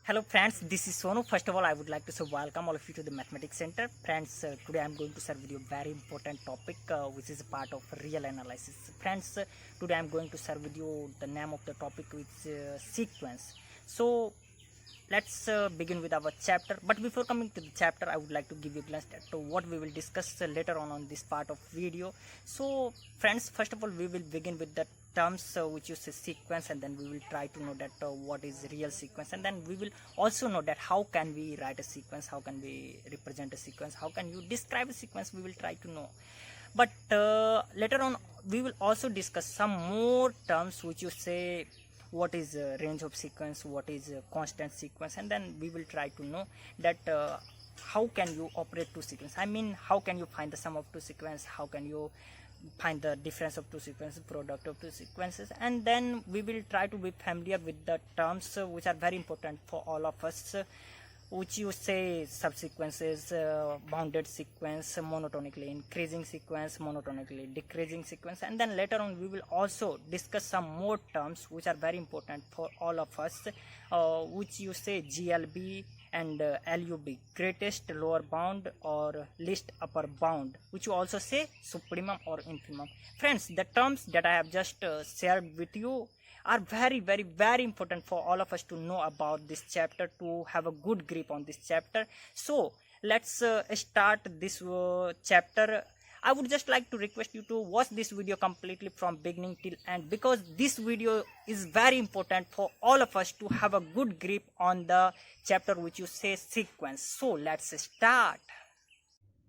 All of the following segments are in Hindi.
Hello friends, this is Sonu. First of all, I would like to say welcome all of you to the Mathematics Center. Friends, today I am going to share with you a very important topic which is a part of real analysis. Friends, today I am going to share with you the name of the topic which is sequence. So let's begin with our chapter. But before coming to the chapter, I would like to give you a glance at what we will discuss later on this part of video. So friends, first of all, we will begin with the terms which use a sequence, and then we will try to know that what is real sequence, and then we will also know that how can we write a sequence, how can we represent a sequence, how can you describe a sequence. We will try to know. But later on we will also discuss some more terms which you say what is range of sequence, what is constant sequence, and then we will try to know that how can you operate two sequence. I mean, how can you find the sum of two sequence, how can you find the difference of two sequences, product of two sequences, and then we will try to be familiar with the terms which are very important for all of us, which you say subsequences, bounded sequence, monotonically increasing sequence, monotonically decreasing sequence, and then later on we will also discuss some more terms which are very important for all of us, which you say GLB and LUB, greatest lower bound or least upper bound, which you also say supremum or infimum. Friends, the terms that I have just shared with you are very important for all of us to know about this chapter, to have a good grip on this chapter. So let's start this chapter. I would just like to request you to watch this video completely from beginning till end, because this video is very important for all of us to have a good grip on the chapter which you say sequence. So let's start.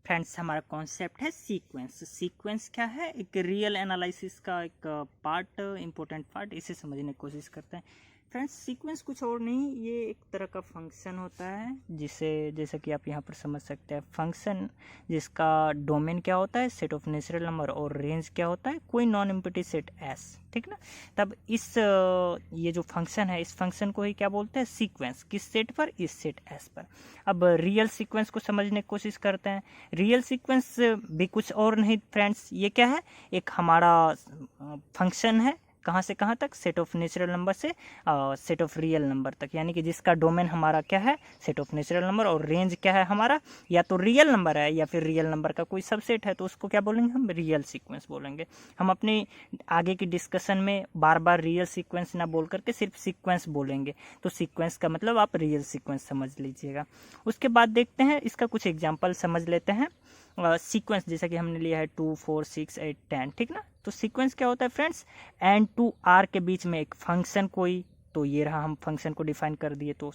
Friends, हमारा कॉन्सेप्ट है सीक्वेंस. सीक्वेंस क्या है? एक रियल एनालिसिस का एक पार्ट, इम्पोर्टेंट पार्ट. इसे समझने की कोशिश करते हैं. फ्रेंड्स, सीक्वेंस कुछ और नहीं, ये एक तरह का फंक्शन होता है जिसे, जैसा कि आप यहाँ पर समझ सकते हैं, फंक्शन जिसका डोमेन क्या होता है, सेट ऑफ नेचुरल नंबर, और रेंज क्या होता है, कोई नॉन एम्प्टी सेट एस. ठीक ना? तब इस ये जो फंक्शन है, इस फंक्शन को ही क्या बोलते हैं? सीक्वेंस. किस सेट पर? इस सेट एस पर. अब रियल सीक्वेंस को समझने की कोशिश करते हैं. रियल सीक्वेंस भी कुछ और नहीं फ्रेंड्स, ये क्या है? एक हमारा फंक्शन है. कहाँ से कहाँ तक? सेट ऑफ नेचुरल नंबर से सेट ऑफ रियल नंबर तक, यानी कि जिसका डोमेन हमारा क्या है? सेट ऑफ नेचुरल नंबर, और रेंज क्या है हमारा? या तो रियल नंबर है या फिर रियल नंबर का कोई सबसेट है, तो उसको क्या बोलेंगे हम? रियल सीक्वेंस बोलेंगे. हम अपनी आगे की डिस्कशन में बार बार रियल सीक्वेंस ना बोल करके सिर्फ सीक्वेंस बोलेंगे, तो सीक्वेंस का मतलब आप रियल सीक्वेंस समझ लीजिएगा. उसके बाद देखते हैं, इसका कुछ एग्जाम्पल समझ लेते हैं. सीक्वेंस जैसा कि हमने लिया है 2, 4, 6, 8, 10. ठीक ना? तो सीक्वेंस क्या होता है फ्रेंड्स? एन टू आर के बीच में एक फंक्शन कोई, तो ये रहा, हम फंक्शन को डिफाइन कर दिए. तो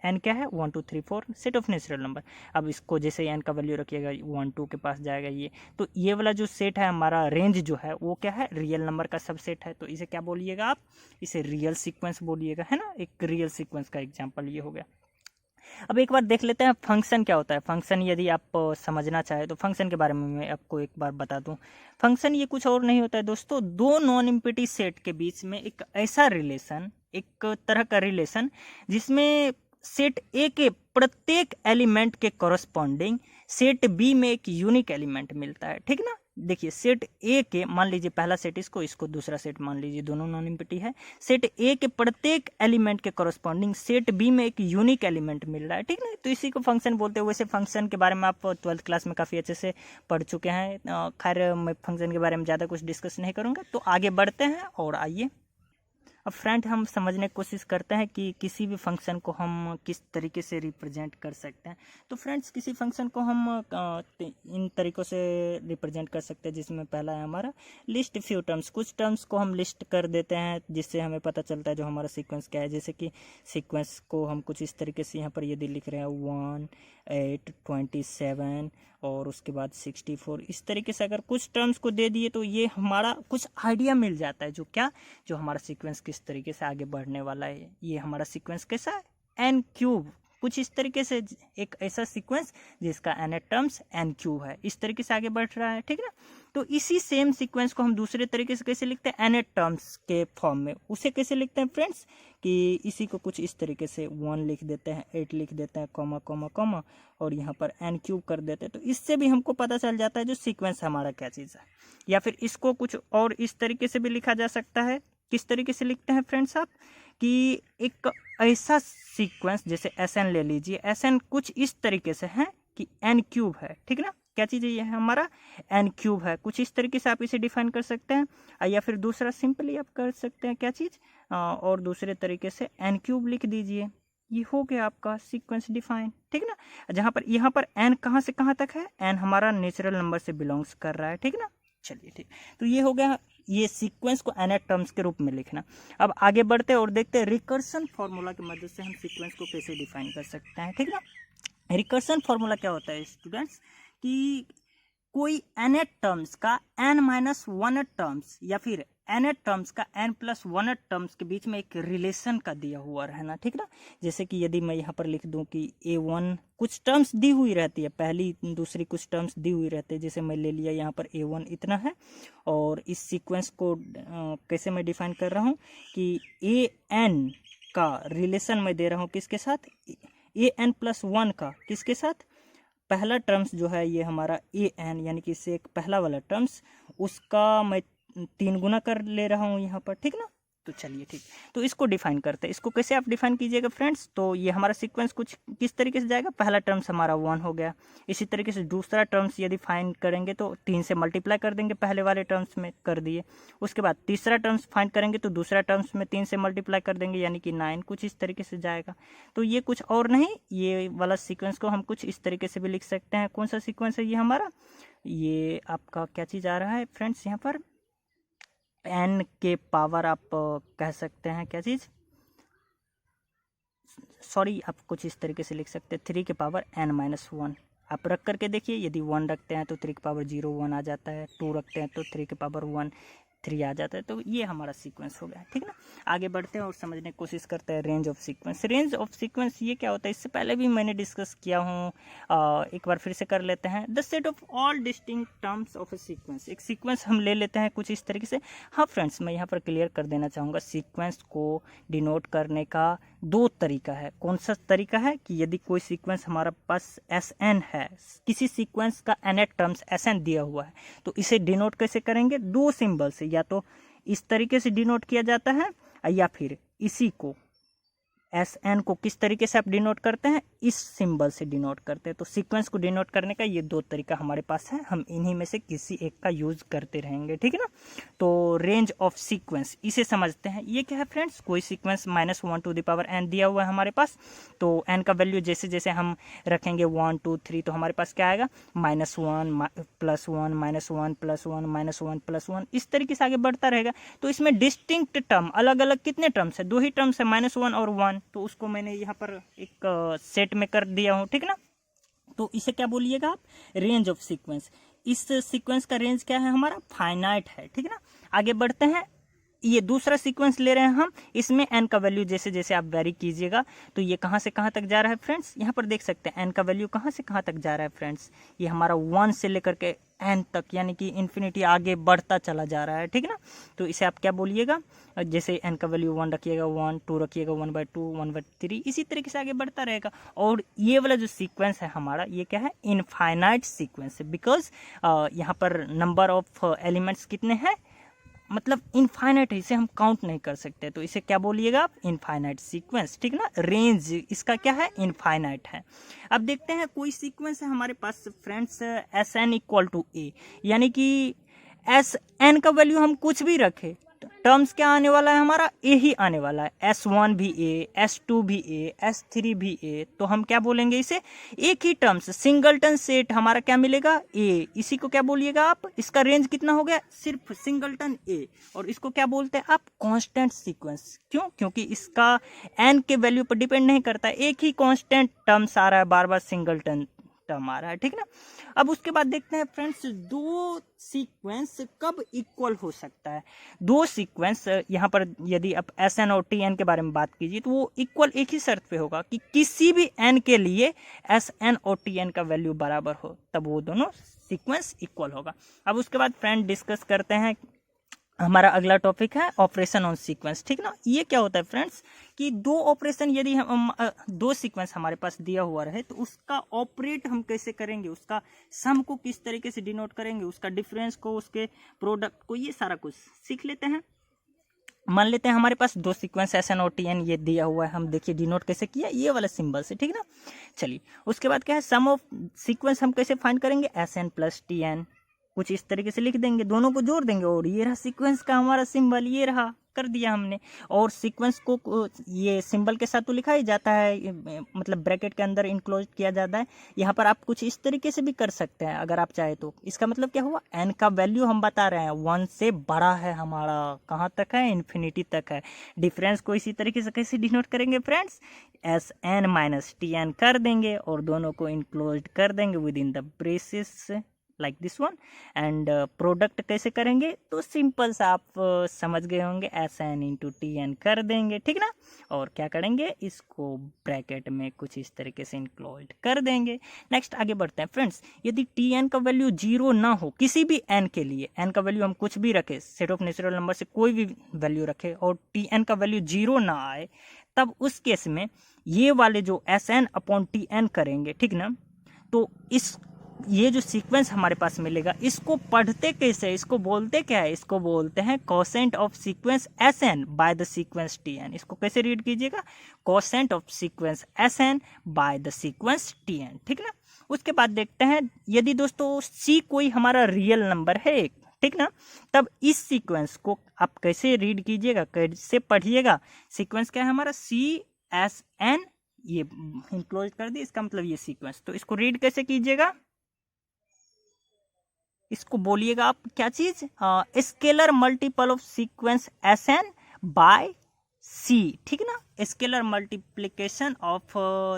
एन क्या है? 1, 2, 3, 4 सेट ऑफ नेचुरल नंबर. अब इसको जैसे एन का वैल्यू रखिएगा 1, 2 के पास जाएगा ये, तो ये वाला जो सेट है हमारा, रेंज जो है वो क्या है? रियल नंबर का सबसेट है. तो इसे क्या बोलिएगा आप? इसे रियल सीक्वेंस बोलिएगा, है ना? एक रियल सीक्वेंस का एग्जाम्पल ये हो गया. अब एक बार देख लेते हैं फंक्शन क्या होता है. फंक्शन यदि आप समझना चाहे तो फंक्शन के बारे में मैं आपको एक बार बता दूं. फंक्शन ये कुछ और नहीं होता है दोस्तों, दो नॉन एम्प्टी सेट के बीच में एक ऐसा रिलेशन, एक तरह का रिलेशन जिसमें सेट ए के प्रत्येक एलिमेंट के कॉरस्पॉन्डिंग सेट बी में एक यूनिक एलिमेंट मिलता है. ठीक ना? देखिए, सेट ए के, मान लीजिए पहला सेट इसको दूसरा सेट मान लीजिए, दोनों नॉन एम्प्टी है. सेट ए के प्रत्येक एलिमेंट के कॉरस्पॉन्डिंग सेट बी में एक यूनिक एलिमेंट मिल रहा है. ठीक ना? तो इसी को फंक्शन बोलते हैं. वैसे फंक्शन के बारे में आप 12th क्लास में काफ़ी अच्छे से पढ़ चुके हैं. खैर, मैं फंक्शन के बारे में ज़्यादा कुछ डिस्कस नहीं करूँगा. तो आगे बढ़ते हैं और आइए अब फ्रेंड हम समझने की कोशिश करते हैं कि किसी भी फंक्शन को हम किस तरीके से रिप्रेजेंट कर सकते हैं. तो फ्रेंड्स, किसी फंक्शन को हम इन तरीक़ों से रिप्रेजेंट कर सकते हैं, जिसमें पहला है हमारा लिस्ट फ्यू टर्म्स. कुछ टर्म्स को हम लिस्ट कर देते हैं जिससे हमें पता चलता है जो हमारा सीक्वेंस क्या है. जैसे कि सीक्वेंस को हम कुछ इस तरीके से यहाँ पर यदि लिख रहे हैं 1, 8, 27 और उसके बाद 64, इस तरीके से अगर कुछ टर्म्स को दे दिए तो ये हमारा कुछ आइडिया मिल जाता है, जो क्या, जो हमारा सीक्वेंस किस तरीके से आगे बढ़ने वाला है. ये हमारा सीक्वेंस कैसा है? N cube. कुछ इस तरीके से एक ऐसा सीक्वेंस जिसका एन टर्म्स एन क्यूब है, इस तरीके से आगे बढ़ रहा है. ठीक ना? तो इसी सेम सीक्वेंस को हम दूसरे तरीके से कैसे लिखते हैं? एन टर्म्स के फॉर्म में. उसे कैसे लिखते हैं फ्रेंड्स? कि इसी को कुछ इस तरीके से 1 लिख देते हैं, 8 लिख देते हैं, कॉमा कॉमा कॉमा, और यहाँ पर एन क्यूब कर देते हैं. तो इससे भी हमको पता चल जाता है जो सीक्वेंस हमारा क्या चीज़ है. या फिर इसको कुछ और इस तरीके से भी लिखा जा सकता है. किस तरीके से लिखते हैं फ्रेंड्स आप? कि एक ऐसा सीक्वेंस, जैसे Sn ले लीजिए, Sn कुछ इस तरीके से है कि n क्यूब है, ठीक ना, क्या चीज़ है, ये है हमारा n क्यूब है, कुछ इस तरीके से आप इसे डिफाइन कर सकते हैं। या फिर दूसरा सिंपली आप कर सकते हैं क्या चीज़, और दूसरे तरीके से n क्यूब लिख दीजिए, ये हो गया आपका सीक्वेंस डिफाइन, ठीक ना। जहाँ पर यहाँ पर n कहाँ से कहाँ तक है, n हमारा नेचुरल नंबर से बिलोंग्स कर रहा है, ठीक ना। चलिए ठीक, तो ये हो गया ये सीक्वेंस को nth टर्म्स के रूप में लिखना। अब आगे बढ़ते हैं और देखते हैं रिकर्सन फॉर्मूला की मदद से हम सीक्वेंस को कैसे डिफाइन कर सकते हैं, ठीक ना। रिकर्सन फॉर्मूला क्या होता है स्टूडेंट्स, कि कोई nth टर्म्स का n-1 टर्म्स या फिर nth टर्म्स का n+1 टर्म्स के बीच में एक रिलेशन का दिया हुआ रहना, ठीक ना। जैसे कि यदि मैं यहाँ पर लिख दूं कि a1, कुछ टर्म्स दी हुई रहती है, पहली दूसरी कुछ टर्म्स दी हुई रहती है, जैसे मैं ले लिया यहाँ पर a1 इतना है, और इस सीक्वेंस को कैसे मैं डिफाइन कर रहा हूँ कि an का रिलेशन मैं दे रहा हूँ किसके साथ, an+1 का किसके साथ, पहला टर्म्स जो है ये हमारा an, यानी कि इससे एक पहला वाला टर्म्स, उसका मैं 3 गुना कर ले रहा हूँ यहाँ पर, ठीक ना। तो चलिए ठीक, तो इसको डिफाइन करते हैं। इसको कैसे आप डिफाइन कीजिएगा फ्रेंड्स, तो ये हमारा सीक्वेंस कुछ किस तरीके से जाएगा, पहला टर्म्स हमारा 1 हो गया, इसी तरीके से दूसरा टर्म्स यदि फाइंड करेंगे तो 3 से मल्टीप्लाई कर देंगे, पहले वाले टर्म्स में कर दिए, उसके बाद तीसरा टर्म्स फाइंड करेंगे तो दूसरा टर्म्स में 3 से मल्टीप्लाई कर देंगे, यानी कि 9, कुछ इस तरीके से जाएगा। तो ये कुछ और नहीं, ये वाला सीक्वेंस को हम कुछ इस तरीके से भी लिख सकते हैं। कौन सा सीक्वेंस है ये हमारा, ये आपका क्या चीज़ आ रहा है फ्रेंड्स, यहाँ पर n के पावर आप कह सकते हैं क्या चीज़, सॉरी, आप कुछ इस तरीके से लिख सकते हैं 3 के पावर n-1। आप रख करके देखिए, यदि 1 रखते हैं तो 3 के पावर 0 1 आ जाता है, 2 रखते हैं तो 3 के पावर 1 3 आ जाता है। तो ये हमारा सीक्वेंस हो गया, ठीक ना। आगे बढ़ते हैं और समझने की कोशिश करते हैं range of sequence. Range of sequence ये क्या होता है, इससे पहले भी मैंने डिस्कस किया हूँ, एक बार फिर से कर लेते हैं। The set of all distinct terms of A sequence, एक सीक्वेंस हम ले लेते हैं कुछ इस तरीके से। हाँ फ्रेंड्स, मैं यहाँ पर क्लियर कर देना चाहूँगा, सीक्वेंस को डिनोट करने का 2 तरीका है। कौन सा तरीका है कि यदि कोई सीक्वेंस हमारे पास Sn है, किसी सीक्वेंस का nth टर्म्स Sn दिया हुआ है, तो इसे डिनोट कैसे करेंगे, 2 सिंबल से, या तो इस तरीके से डिनोट किया जाता है, या फिर इसी को Sn को किस तरीके से आप डिनोट करते हैं, इस सिंबल से डिनोट करते हैं। तो सीक्वेंस को डिनोट करने का ये 2 तरीका हमारे पास है, हम इन्हीं में से किसी एक का यूज करते रहेंगे, ठीक है ना। तो रेंज ऑफ सीक्वेंस इसे समझते हैं। ये क्या है फ्रेंड्स, कोई सीक्वेंस -1n दिया हुआ है हमारे पास, तो n का वैल्यू जैसे जैसे हम रखेंगे 1 2 3, तो हमारे पास क्या आएगा, -1 +1 -1 +1 -1 +1, इस तरीके से आगे बढ़ता रहेगा। तो इसमें डिस्टिंक्ट टर्म अलग अलग कितने टर्म्स है, 2 ही टर्म्स है, -1 और 1, तो उसको मैंने यहाँ पर एक सेट में कर दिया हूँ, ठीक ना। तो इसे क्या बोलिएगा आप, रेंज ऑफ सीक्वेंस। इस सीक्वेंस का रेंज क्या है हमारा, फाइनाइट है, ठीक है ना। आगे बढ़ते हैं, ये दूसरा सीक्वेंस ले रहे हैं हम, इसमें n का वैल्यू जैसे जैसे आप वेरी कीजिएगा, तो ये कहाँ से कहाँ तक जा रहा है फ्रेंड्स, यहाँ पर देख सकते हैं n का वैल्यू कहाँ से कहाँ तक जा रहा है फ्रेंड्स, ये हमारा 1 से लेकर के n तक, यानी कि इन्फिनिटी आगे बढ़ता चला जा रहा है, ठीक है ना। तो इसे आप क्या बोलिएगा, जैसे n का वैल्यू 1 रखिएगा 1, 2 रखिएगा 1/2 1/3, इसी तरीके से आगे बढ़ता रहेगा। और ये वाला जो सीक्वेंस है हमारा, ये क्या है, इनफाइनाइट सीक्वेंस है, बिकॉज यहाँ पर नंबर ऑफ एलिमेंट्स कितने हैं, मतलब इनफाइनाइट है, इसे हम काउंट नहीं कर सकते, तो इसे क्या बोलिएगा आप, इनफाइनाइट सीक्वेंस, ठीक ना। रेंज इसका क्या है, इनफाइनाइट है। अब देखते हैं कोई सीक्वेंस है हमारे पास फ्रेंड्स Sn = a, यानी कि Sn का वैल्यू हम कुछ भी रखें, टर्म्स क्या आने वाला है हमारा, ए ही आने वाला है, S1 भी a, S2 भी a, S3 भी a, तो हम क्या बोलेंगे इसे, एक ही टर्म्स, सिंगलटन सेट हमारा क्या मिलेगा, a, इसी को क्या बोलिएगा आप, इसका रेंज कितना हो गया, सिर्फ सिंगलटन a, और इसको क्या बोलते हैं आप, कांस्टेंट सीक्वेंस। क्यों, क्योंकि इसका n के वैल्यू पर डिपेंड नहीं करता, एक ही कांस्टेंट टर्म्स आ रहा है, बार बार सिंगलटन टर्म आ रहा है, ठीक ना। अब उसके बाद देखते हैं फ्रेंड्स, 2 सीक्वेंस कब इक्वल हो सकता है। 2 सीक्वेंस यहाँ पर यदि आप Sn और Tn के बारे में बात कीजिए, तो वो इक्वल एक ही शर्त पे होगा कि किसी भी n के लिए Sn और Tn का वैल्यू बराबर हो, तब वो दोनों सीक्वेंस इक्वल होगा। अब उसके बाद फ्रेंड डिस्कस करते हैं, हमारा अगला टॉपिक है ऑपरेशन ऑन सीक्वेंस, ठीक ना। ये क्या होता है फ्रेंड्स, कि 2 ऑपरेशन यदि हम 2 सीक्वेंस हमारे पास दिया हुआ रहे, तो उसका ऑपरेट हम कैसे करेंगे, उसका सम को किस तरीके से डिनोट करेंगे, उसका डिफरेंस को, उसके प्रोडक्ट को, ये सारा कुछ सीख लेते हैं। मान लेते हैं हमारे पास दो सीक्वेंस SN और TN ये दिया हुआ है, हम देखिए डिनोट कैसे किया, ये वाला सिंबल से, ठीक ना। चलिए उसके बाद क्या है, सम ऑफ सीक्वेंस हम कैसे फाइंड करेंगे, SN प्लस TN, कुछ इस तरीके से लिख देंगे, दोनों को जोड़ देंगे और ये रहा सीक्वेंस का हमारा सिंबल, ये रहा, कर दिया हमने। और सीक्वेंस को ये सिंबल के साथ तो लिखा ही जाता है, मतलब ब्रैकेट के अंदर इनक्लोज किया जाता है। यहाँ पर आप कुछ इस तरीके से भी कर सकते हैं अगर आप चाहे तो। इसका मतलब क्या हुआ, n का वैल्यू हम बता रहे हैं 1 से बड़ा है हमारा, कहाँ तक है, इन्फिनिटी तक है। डिफरेंस को इसी तरीके से कैसे डिनोट करेंगे फ्रेंड्स, SN माइनस TN कर देंगे और दोनों को इनक्लोज कर देंगे with in the braces like this one. And product कैसे करेंगे, तो सिंपल सा आप समझ गए होंगे, SN इंटू TN कर देंगे, ठीक ना। और क्या करेंगे, इसको ब्रैकेट में कुछ इस तरीके से इनक्लोज कर देंगे। नेक्स्ट आगे बढ़ते हैं फ्रेंड्स, यदि TN का वैल्यू 0 ना हो किसी भी n के लिए, n का वैल्यू हम कुछ भी रखे, सेट ऑफ नेचुरल नंबर से कोई भी वैल्यू रखे और TN का वैल्यू 0 ना आए, तब उस केस में ये वाले जो SN अपॉन TN करेंगे, ठीक ना। तो इस ये जो सीक्वेंस हमारे पास मिलेगा, इसको पढ़ते कैसे, इसको बोलते क्या है, इसको बोलते हैं quotient of sequence SN by the sequence TN। इसको कैसे रीड कीजिएगा, quotient of sequence SN by the sequence TN, ठीक ना। उसके बाद देखते हैं, यदि दोस्तों C कोई हमारा रियल नंबर है एक, ठीक ना, तब इस सीक्वेंस को आप कैसे रीड कीजिएगा, कैसे पढ़िएगा। सीक्वेंस क्या है हमारा, CSN, ये इंक्लोज कर दी, इसका मतलब ये सीक्वेंस, तो इसको रीड कैसे कीजिएगा, इसको बोलिएगा आप क्या चीज, scalar multiple of sequence SN by C, ठीक ना, scalar multiplication of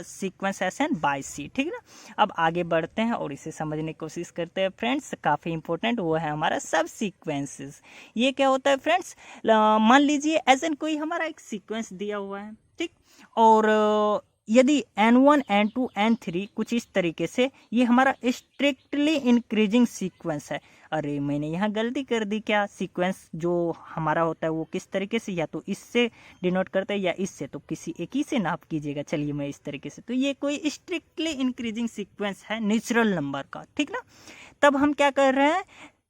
sequence SN by C, ठीक ना। अब आगे बढ़ते हैं और इसे समझने की कोशिश करते हैं फ्रेंड्स, काफ़ी इंपॉर्टेंट वो है हमारा सब सीक्वेंसेस। ये क्या होता है फ्रेंड्स, मान लीजिए SN कोई हमारा एक सीक्वेंस दिया हुआ है, ठीक, और यदि N1 N2 N3 कुछ इस तरीके से, ये हमारा स्ट्रिक्टली इंक्रीजिंग सीक्वेंस है। अरे मैंने यहाँ गलती कर दी क्या, सीक्वेंस जो हमारा होता है वो किस तरीके से, या तो इससे डिनोट करते हैं या इससे, तो किसी एक ही से नाप कीजिएगा। चलिए मैं इस तरीके से, तो ये कोई स्ट्रिक्टली इंक्रीजिंग सीक्वेंस है नेचुरल नंबर का, ठीक ना। तब हम क्या कर रहे हैं,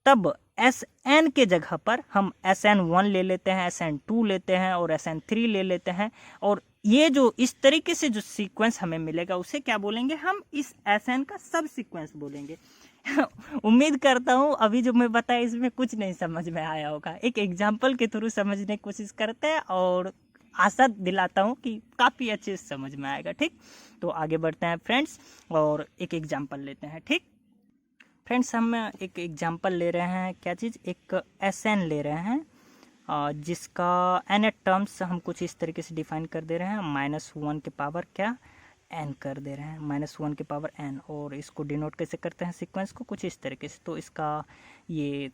तब SN के जगह पर हम SN1 ले लेते हैं, SN2 लेते हैं और SN3 ले लेते हैं, और ये जो इस तरीके से जो सीक्वेंस हमें मिलेगा उसे क्या बोलेंगे, हम इस SN का सब सीक्वेंस बोलेंगे। उम्मीद करता हूँ अभी जो मैं बताया इसमें कुछ नहीं समझ में आया होगा, एक एग्जाम्पल के थ्रू समझने की कोशिश करते हैं और आशा दिलाता हूँ कि काफ़ी अच्छे से समझ में आएगा, ठीक। तो आगे बढ़ते हैं फ्रेंड्स और एक एग्जाम्पल लेते हैं, ठीक। फ्रेंड्स हम एक एग्जाम्पल ले रहे हैं, क्या चीज़, एक SN ले रहे हैं, जिसका n टर्म्स हम कुछ इस तरीके से डिफाइन कर दे रहे हैं, -1 के पावर क्या, n कर दे रहे हैं, -1 के पावर n, और इसको डिनोट कैसे करते हैं सीक्वेंस को, कुछ इस तरीके से। तो इसका ये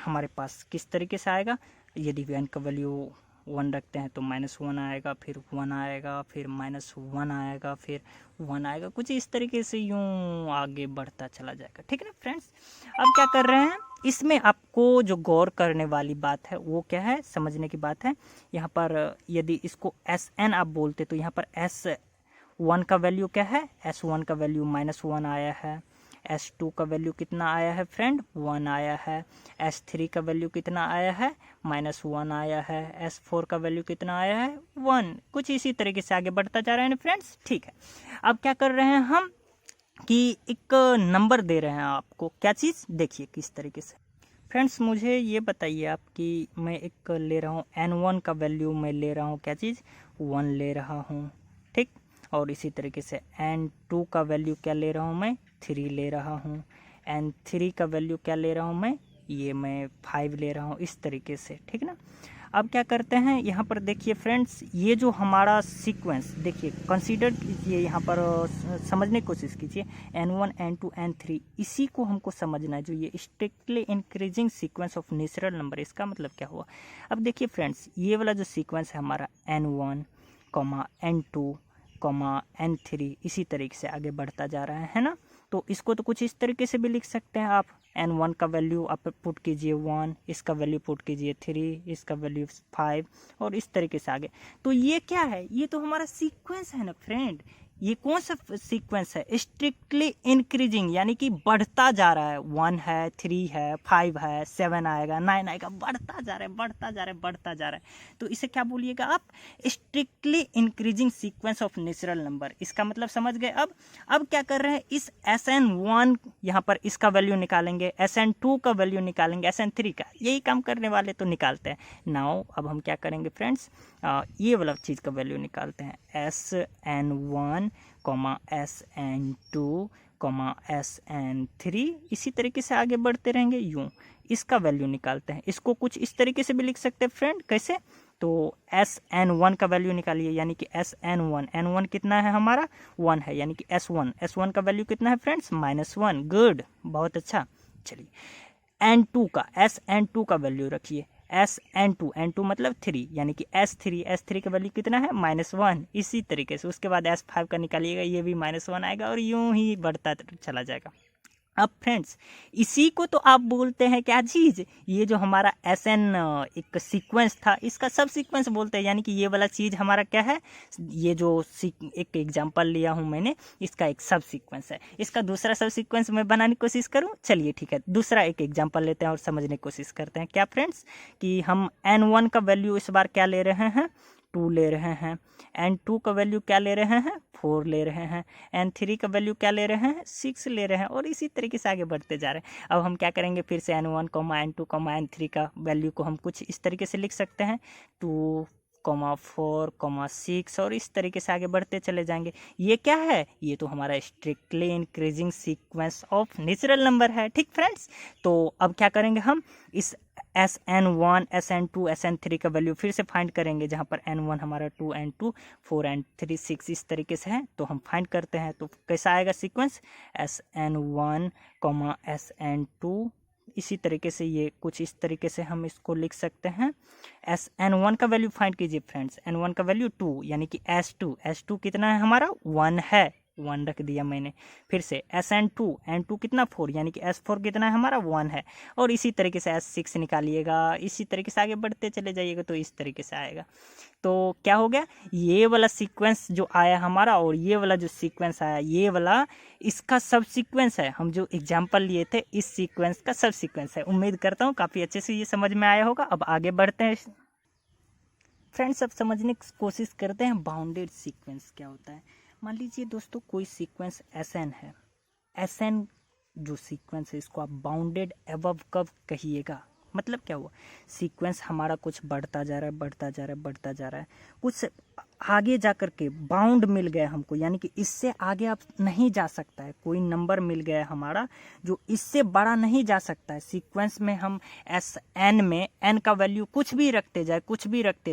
हमारे पास किस तरीके से आएगा, यदि n का वैल्यू 1 रखते हैं तो -1 आएगा, फिर 1 आएगा, फिर -1 आएगा, फिर 1 आएगा, कुछ इस तरीके से यूं आगे बढ़ता चला जाएगा, ठीक है ना फ्रेंड्स। अब क्या कर रहे हैं, इसमें आपको जो गौर करने वाली बात है वो क्या है, समझने की बात है। यहाँ पर यदि इसको SN आप बोलते तो यहाँ पर S1 का वैल्यू क्या है, S1 का वैल्यू -1 आया है, S2 का वैल्यू कितना आया है फ्रेंड, 1 आया है, S3 का वैल्यू कितना आया है, -1 आया है, S4 का वैल्यू कितना आया है, 1, कुछ इसी तरीके से आगे बढ़ता जा रहा है ना फ्रेंड्स, ठीक है। अब क्या कर रहे हैं हम कि एक नंबर दे रहे हैं आपको, क्या चीज़, देखिए किस तरीके से फ्रेंड्स। मुझे ये बताइए आप कि मैं एक ले रहा हूँ N1 का वैल्यू, मैं ले रहा हूँ क्या चीज़, 1 ले रहा हूँ, ठीक। और इसी तरीके से N2 का वैल्यू क्या ले रहा हूँ मैं, 3 ले रहा हूँ, N3 का वैल्यू क्या ले रहा हूँ मैं, ये मैं 5 ले रहा हूँ, इस तरीके से, ठीक ना। अब क्या करते हैं यहाँ पर देखिए फ्रेंड्स, ये जो हमारा सीक्वेंस देखिए कंसीडर कीजिए, यहाँ पर समझने की कोशिश कीजिए, N1 N2 N3, इसी को हमको समझना है, जो ये strictly increasing sequence of natural number. इसका मतलब क्या हुआ, अब देखिए फ्रेंड्स, ये वाला जो सीक्वेंस है हमारा N1, N2, N3, इसी तरीके से आगे बढ़ता जा रहा है ना। तो इसको तो कुछ इस तरीके से भी लिख सकते हैं आप, N1 का वैल्यू आप पुट कीजिए 1, इसका वैल्यू पुट कीजिए 3, इसका वैल्यू 5, और इस तरीके से आगे। तो ये क्या है, ये तो हमारा सीक्वेंस है ना फ्रेंड, ये कौन सा सीक्वेंस है, स्ट्रिक्टली इंक्रीजिंग, यानी कि बढ़ता जा रहा है। 1 है, 3 है, 5 है, 7 आएगा, 9 आएगा, बढ़ता जा रहा है, बढ़ता जा रहा है, बढ़ता जा रहा है। तो इसे क्या बोलिएगा आप, strictly increasing sequence of natural number. इसका मतलब समझ गए। अब क्या कर रहे हैं, इस SN1 यहाँ पर इसका वैल्यू निकालेंगे, SN2 का वैल्यू निकालेंगे, SN3 का, यही काम करने वाले तो निकालते हैं। नाउ अब हम क्या करेंगे फ्रेंड्स, ये वाला चीज़ का वैल्यू निकालते हैं, SN1, SN2, SN3, इसी तरीके से आगे बढ़ते रहेंगे यूं। इसका वैल्यू निकालते हैं। इसको कुछ इस तरीके से भी लिख सकते हैं फ्रेंड, कैसे, तो SN1 का वैल्यू निकालिए, यानी कि SN1, N1 कितना है हमारा, 1 है, यानी कि S1 का वैल्यू कितना है फ्रेंड्स, -1। गुड, बहुत अच्छा। चलिए N2 का, SN2 का वैल्यू रखिए, N2 मतलब 3, यानी कि S3 का वैल्यू कितना है, -1। इसी तरीके से उसके बाद S5 का निकालिएगा, ये भी -1 आएगा और यूं ही बढ़ता चला जाएगा। अब फ्रेंड्स इसी को तो आप बोलते हैं क्या चीज़, ये जो हमारा SN एक सीक्वेंस था, इसका सब सीक्वेंस बोलते हैं, यानी कि ये वाला चीज़ हमारा क्या है, ये जो एक एग्जांपल लिया हूँ मैंने, इसका एक सब सीक्वेंस है। इसका दूसरा सब सीक्वेंस मैं बनाने की कोशिश करूँ, चलिए ठीक है, दूसरा एक एग्जांपल लेते हैं और समझने की कोशिश करते हैं। क्या फ्रेंड्स, कि हम N1 का वैल्यू इस बार क्या ले रहे हैं, 2 ले रहे हैं। N2 का वैल्यू क्या ले रहे हैं, 4 ले रहे हैं। N3 का वैल्यू क्या ले रहे हैं, 6 ले रहे हैं, और इसी तरीके से आगे बढ़ते जा रहे हैं। अब हम क्या करेंगे, फिर से N1, N2, N3 का वैल्यू को हम कुछ इस तरीके से लिख सकते हैं, 2, 4, 6, और इस तरीके से आगे बढ़ते चले जाएंगे। ये क्या है, ये तो हमारा strictly increasing sequence of natural number है। ठीक फ्रेंड्स, तो अब क्या करेंगे, हम इस SN1, SN2, SN3 का वैल्यू फिर से फाइंड करेंगे, जहाँ पर N1 हमारा 2, N2, 4, N3, 6 इस तरीके से है, तो हम फाइंड करते हैं। तो कैसा आएगा सीक्वेंस, SN1, SN2, इसी तरीके से ये कुछ इस तरीके से हम इसको लिख सकते हैं। SN1 का वैल्यू फाइंड कीजिए फ्रेंड्स, N1 का वैल्यू 2, यानी कि S2 कितना है हमारा, 1 है, 1 रख दिया मैंने। फिर से N2 कितना, 4, यानी कि S4 कितना है हमारा, 1 है, और इसी तरीके से S6 निकालिएगा, इसी तरीके से आगे बढ़ते चले जाइएगा, तो इस तरीके से आएगा। तो क्या हो गया, ये वाला सीक्वेंस जो आया हमारा और ये वाला जो सीक्वेंस आया, ये वाला इसका सब सीक्वेंस है। हम जो एग्जाम्पल लिए थे इस सीक्वेंस का सब सीक्वेंस है। उम्मीद करता हूँ काफ़ी अच्छे से ये समझ में आया होगा। अब आगे बढ़ते हैं फ्रेंड्स, अब समझने की कोशिश करते हैं बाउंडेड सीक्वेंस क्या होता है। मान लीजिए दोस्तों कोई सीक्वेंस SN है, SN जो सीक्वेंस है इसको आप बाउंडेड अबव कब कहिएगा, मतलब क्या हुआ, सीक्वेंस हमारा कुछ बढ़ता जा रहा है, बढ़ता जा रहा है, बढ़ता जा रहा है, कुछ आगे जा कर के बाउंड मिल गया हमको, यानी कि इससे आगे आप नहीं जा सकता है, कोई नंबर मिल गया हमारा जो इससे बड़ा नहीं जा सकता है। सीक्वेंस में हम SN में N का वैल्यू कुछ भी रखते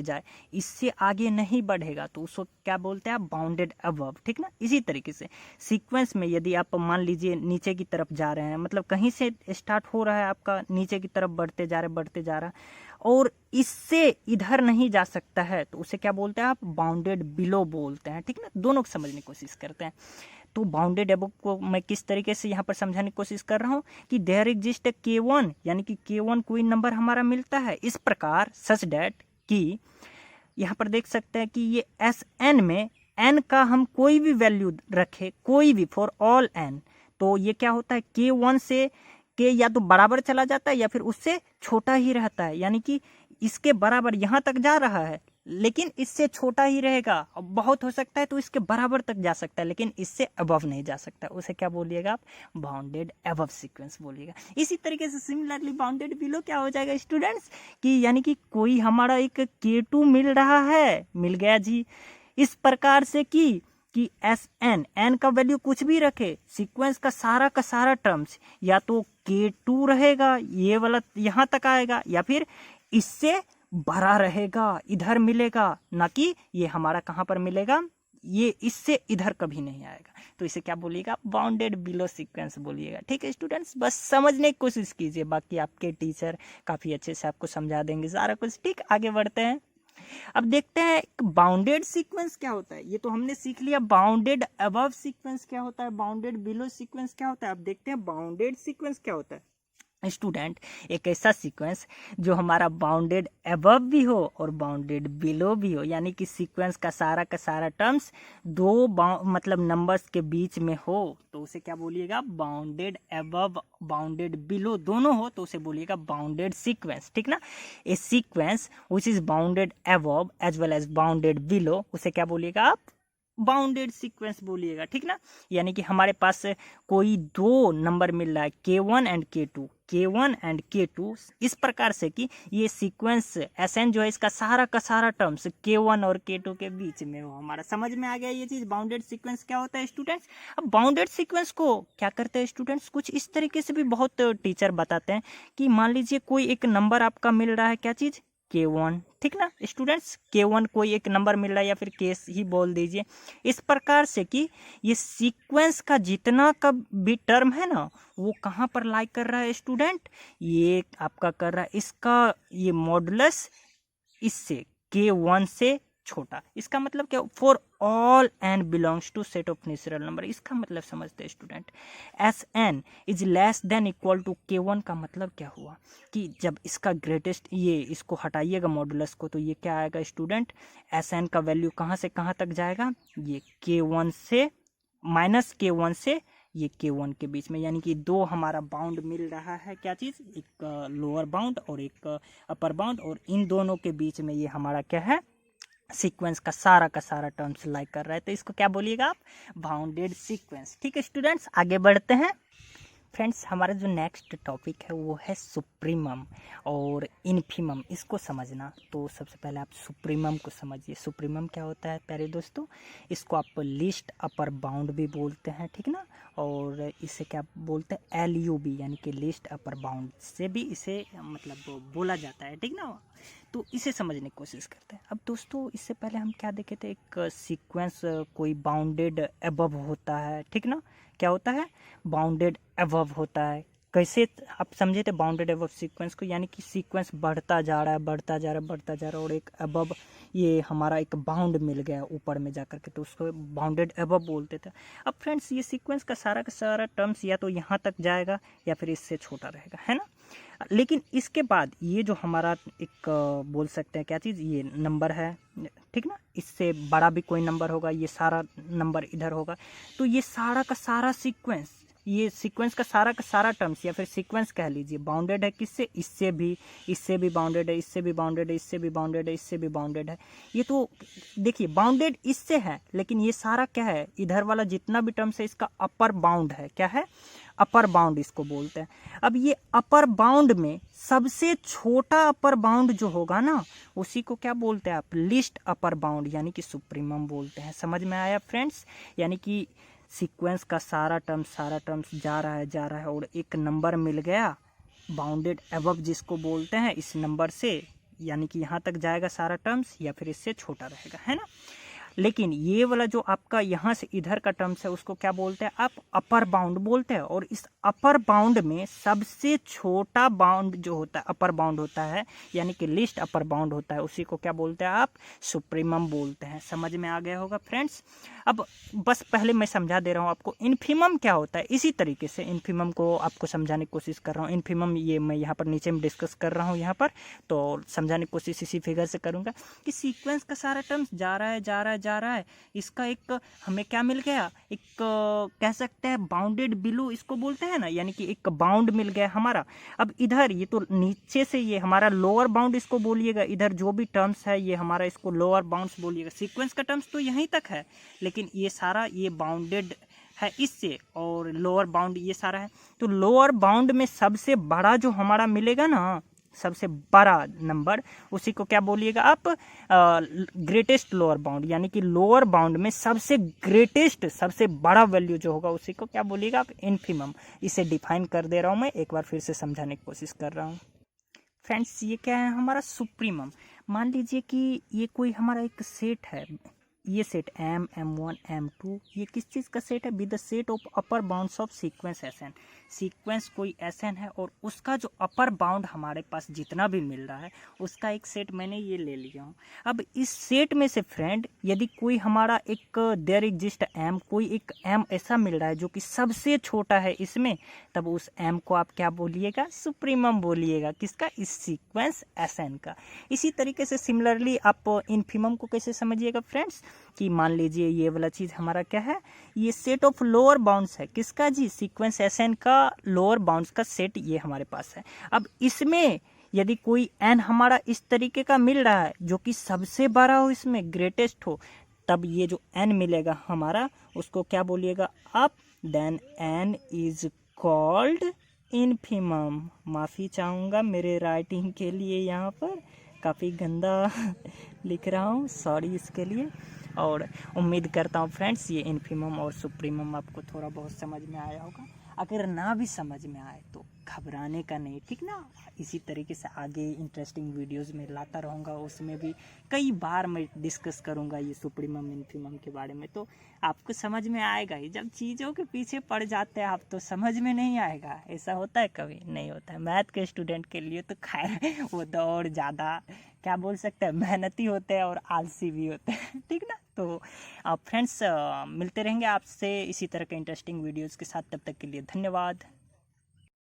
जाए, इससे आगे नहीं बढ़ेगा, तो उसको क्या बोलते हैं आप, बाउंडेड अबव। ठीक ना, इसी तरीके से सीक्वेंस में यदि आप मान लीजिए नीचे की तरफ जा रहे हैं, मतलब कहीं से स्टार्ट हो रहा है आपका, नीचे की तरफ बढ़ते जा रहा है और इससे इधर नहीं जा सकता है, तो उसे क्या बोलते हैं आप, बाउंडेड बिलो बोलते हैं। ठीक ना, दोनों को समझने की कोशिश करते हैं। तो बाउंडेड अबव को मैं किस तरीके से यहाँ पर समझाने की कोशिश कर रहा हूँ कि देयर एग्जिस्ट ए K1, यानी कि K1 कोई नंबर हमारा मिलता है इस प्रकार, सच डैट कि यहाँ पर देख सकते हैं कि ये SN में N का हम कोई भी वैल्यू रखे, कोई भी, फॉर ऑल N, तो ये क्या होता है, K1 से K या तो बराबर चला जाता है या फिर उससे छोटा ही रहता है, यानी कि इसके बराबर यहाँ तक जा रहा है लेकिन इससे छोटा ही रहेगा, बहुत हो सकता है तो इसके बराबर तक जा सकता है लेकिन इससे अबव नहीं जा सकता, उसे क्या बोलिएगा आप, बाउंडेड अबव सीक्वेंस बोलिएगा। इसी तरीके से सिमिलरली बाउंडेड बिलो क्या हो जाएगा स्टूडेंट्स, कि यानी कि कोई हमारा एक K2 मिल रहा है, मिल गया जी, इस प्रकार से कि N का वैल्यू कुछ भी रखे, सीक्वेंस का सारा टर्म्स या तो K2 रहेगा, ये वाला यहाँ तक आएगा, या फिर इससे बड़ा रहेगा, इधर मिलेगा, ना कि ये हमारा कहाँ पर मिलेगा, ये इससे इधर कभी नहीं आएगा, तो इसे क्या बोलिएगा, बाउंडेड बिलो सीक्वेंस बोलिएगा। ठीक है स्टूडेंट्स, बस समझने की कोशिश कीजिए, बाकी आपके टीचर काफ़ी अच्छे से आपको समझा देंगे सारा कुछ। ठीक, आगे बढ़ते हैं। अब देखते हैं बाउंडेड सीक्वेंस क्या होता है, ये तो हमने सीख लिया बाउंडेड अबव सीक्वेंस क्या होता है, बाउंडेड बिलो सीक्वेंस क्या होता है। अब देखते हैं बाउंडेड सीक्वेंस क्या होता है। स्टूडेंट एक ऐसा सीक्वेंस जो हमारा बाउंडेड अबव भी हो और बाउंडेड बिलो भी हो, यानी कि सीक्वेंस का सारा टर्म्स दो मतलब नंबर्स के बीच में हो तो उसे क्या बोलिएगा, बाउंडेड अबव बाउंडेड बिलो दोनों हो तो उसे बोलिएगा बाउंडेड सीक्वेंस, ठीक ना। A sequence which is bounded above as well as bounded below उसे क्या बोलिएगा आप, बाउंडेड सीक्वेंस बोलिएगा, ठीक ना। यानी कि हमारे पास कोई दो नंबर मिल रहा है K1 एंड K2 इस प्रकार से कि ये सीक्वेंस Sn जो है इसका का सारा टर्म्स K1 और K2 के बीच में हो। हमारा समझ में आ गया ये चीज, बाउंडेड सीक्वेंस क्या होता है स्टूडेंट्स। अब बाउंडेड सीक्वेंस को क्या करते हैं स्टूडेंट्स, कुछ इस तरीके से भी बहुत टीचर बताते हैं कि मान लीजिए कोई एक नंबर आपका मिल रहा है, क्या चीज, K1, ठीक ना स्टूडेंट्स, K1 कोई एक नंबर मिल रहा है या फिर केस ही बोल दीजिए, इस प्रकार से कि ये सीक्वेंस का जितना का भी टर्म है ना वो कहाँ पर लाई कर रहा है स्टूडेंट, ये आपका कर रहा है इसका ये मॉडुलस इससे K1 से छोटा। इसका मतलब क्या, for all n belongs to set of natural number, इसका मतलब समझते हैं student. Sn is less than equal to K1 का मतलब क्या हुआ कि जब इसका ग्रेटेस्ट, ये इसको हटाइएगा मॉडुलस को तो ये क्या आएगा स्टूडेंट, Sn का वैल्यू कहाँ से कहाँ तक जाएगा, ये K1 से माइनस K1 से ये K1 के बीच में, यानी कि दो हमारा बाउंड मिल रहा है, क्या चीज़, एक लोअर बाउंड और एक अपर बाउंड, और इन दोनों के बीच में ये हमारा क्या है, सीक्वेंस का सारा टर्म्स लाइक कर रहा है तो इसको क्या बोलिएगा आप, बाउंडेड सीक्वेंस। ठीक है स्टूडेंट्स, आगे बढ़ते हैं। फ्रेंड्स हमारा जो नेक्स्ट टॉपिक है वो है सुप्रीमम और इन्फीमम, इसको समझना। तो सबसे पहले आप सुप्रीमम को समझिए। सुप्रीमम क्या होता है प्यारे दोस्तों, इसको आप लिस्ट अपर बाउंड भी बोलते हैं, ठीक ना, और इसे क्या बोलते हैं, LUB यानी कि लिस्ट अपर बाउंड से भी इसे मतलब बोला जाता है, ठीक ना। तो इसे समझने की कोशिश करते हैं। अब दोस्तों इससे पहले हम क्या देखे थे, एक सीक्वेंस कोई बाउंडेड अबव होता है, ठीक ना, क्या होता है, बाउंडेड अबव होता है। कैसे आप समझे थे बाउंडेड अबव सीक्वेंस को, यानी कि सीक्वेंस बढ़ता जा रहा है और एक अबव ये हमारा एक बाउंड मिल गया ऊपर में जाकर के, तो उसको बाउंडेड अबव बोलते थे। अब फ्रेंड्स ये सीक्वेंस का सारा टर्म्स या तो यहाँ तक जाएगा या फिर इससे छोटा रहेगा, है ना। लेकिन इसके बाद ये जो हमारा एक बोल सकते हैं क्या चीज़, ये नंबर है, ठीक ना, इससे बड़ा भी कोई नंबर होगा, ये सारा नंबर इधर होगा, तो ये सारा का सारा सीक्वेंस, ये सीक्वेंस का सारा टर्म्स या फिर सीक्वेंस कह लीजिए बाउंडेड है किससे, इससे भी बाउंडेड है, इससे भी बाउंडेड है, इससे भी बाउंडेड है, इससे भी बाउंडेड है। ये तो देखिए बाउंडेड इससे है, लेकिन ये सारा क्या है, इधर वाला जितना भी टर्म्स है इसका अपर बाउंड है, क्या है, अपर बाउंड इसको बोलते हैं। अब ये अपर बाउंड में सबसे छोटा अपर बाउंड जो होगा ना उसी को क्या बोलते हैं आप, लिस्ट अपर बाउंड यानी कि सुप्रीमम बोलते हैं। समझ में आया फ्रेंड्स, यानी कि सीक्वेंस का सारा टर्म्स जा रहा है और एक नंबर मिल गया बाउंडेड अबव जिसको बोलते हैं इस नंबर से, यानी कि यहाँ तक जाएगा सारा टर्म्स या फिर इससे छोटा रहेगा, है ना। लेकिन ये वाला जो आपका यहाँ से इधर का टर्म्स है उसको क्या बोलते हैं आप, अपर बाउंड बोलते हैं। और इस अपर बाउंड में सबसे छोटा बाउंड जो होता है अपर बाउंड होता है, यानी कि लिस्ट अपर बाउंड होता है, उसी को क्या बोलते हैं आप, सुप्रीमम बोलते हैं। समझ में आ गया होगा फ्रेंड्स। अब बस पहले मैं समझा दे रहा हूँ आपको इन्फीमम क्या होता है, इसी तरीके से इन्फीमम को आपको समझाने की कोशिश कर रहा हूँ। इन्फीमम ये मैं यहाँ पर नीचे में डिस्कस कर रहा हूँ यहाँ पर, तो समझाने की कोशिश इसी फिगर से करूँगा कि सीक्वेंस का सारा टर्म्स जा रहा है, इसका एक हमें क्या मिल गया, एक कह सकते हैं बाउंडेड बिलो इसको बोलते हैं ना, यानी कि एक बाउंड मिल गया हमारा। अब इधर ये तो नीचे से ये हमारा लोअर बाउंड इसको बोलिएगा, इधर जो भी टर्म्स है ये हमारा इसको लोअर बाउंड्स बोलिएगा। सीक्वेंस का टर्म्स तो यहीं तक है, लेकिन ये सारा ये बाउंडेड है इससे, और लोअर बाउंड ये सारा है। तो लोअर बाउंड में सबसे बड़ा जो हमारा मिलेगा ना, सबसे बड़ा नंबर, उसी को क्या बोलिएगा आप, ग्रेटेस्ट लोअर बाउंड, यानी कि लोअर बाउंड में सबसे ग्रेटेस्ट सबसे बड़ा वैल्यू जो होगा उसी को क्या बोलिएगा आप, इन्फीमम। इसे डिफाइन कर दे रहा हूँ मैं, एक बार फिर से समझाने की कोशिश कर रहा हूँ। फ्रेंड्स ये क्या है हमारा सुप्रीमम। मान लीजिए कि ये कोई हमारा एक सेट है, ये सेट M1 M2 ये किस चीज़ का सेट है, with the set of upper bounds of sequence Sn। Sequence कोई एसएन है और उसका जो अपर बाउंड हमारे पास जितना भी मिल रहा है उसका एक सेट मैंने ये ले लिया हूँ। अब इस सेट में से फ्रेंड यदि कोई हमारा एक देयर एग्जिस्ट एम, कोई एक एम ऐसा मिल रहा है जो कि सबसे छोटा है इसमें, तब उस एम को आप क्या बोलिएगा, सुप्रीमम बोलिएगा। किसका? इस सीक्वेंस एसएन का। इसी तरीके से सिमिलरली आप इन्फीमम को कैसे समझिएगा फ्रेंड्स, कि मान लीजिए ये वाला चीज़ हमारा क्या है, ये सेट ऑफ लोअर बाउंड्स है। किसका जी? सीक्वेंस एसएन का लोअर बाउंड्स का सेट ये हमारे पास है। अब इसमें यदि कोई एन हमारा इस तरीके का मिल रहा है जो कि सबसे बड़ा हो, इसमें ग्रेटेस्ट हो, तब ये जो एन मिलेगा हमारा उसको क्या बोलिएगा आप, then n is called infimum. माफ़ी चाहूँगा मेरे राइटिंग के लिए, यहाँ पर काफ़ी गंदा लिख रहा हूँ, सॉरी इसके लिए। और उम्मीद करता हूँ फ्रेंड्स ये इन्फीमम और सुप्रीमम आपको थोड़ा बहुत समझ में आया होगा। अगर ना भी समझ में आए तो घबराने का नहीं, ठीक ना। इसी तरीके से आगे इंटरेस्टिंग वीडियोस में लाता रहूँगा, उसमें भी कई बार मैं डिस्कस करूँगा ये सुप्रीमम इन्फीमम के बारे में, तो आपको समझ में आएगा ही। जब चीज़ों के पीछे पड़ जाते हैं आप तो समझ में नहीं आएगा। ऐसा होता है? कभी नहीं होता है। मैथ के स्टूडेंट के लिए तो खैर वो तो और ज़्यादा क्या बोल सकते हैं, मेहनती होते हैं और आलसी भी होते हैं, ठीक ना। तो फ्रेंड्स मिलते रहेंगे आपसे इसी तरह के इंटरेस्टिंग वीडियोज़ के साथ, तब तक के लिए धन्यवाद।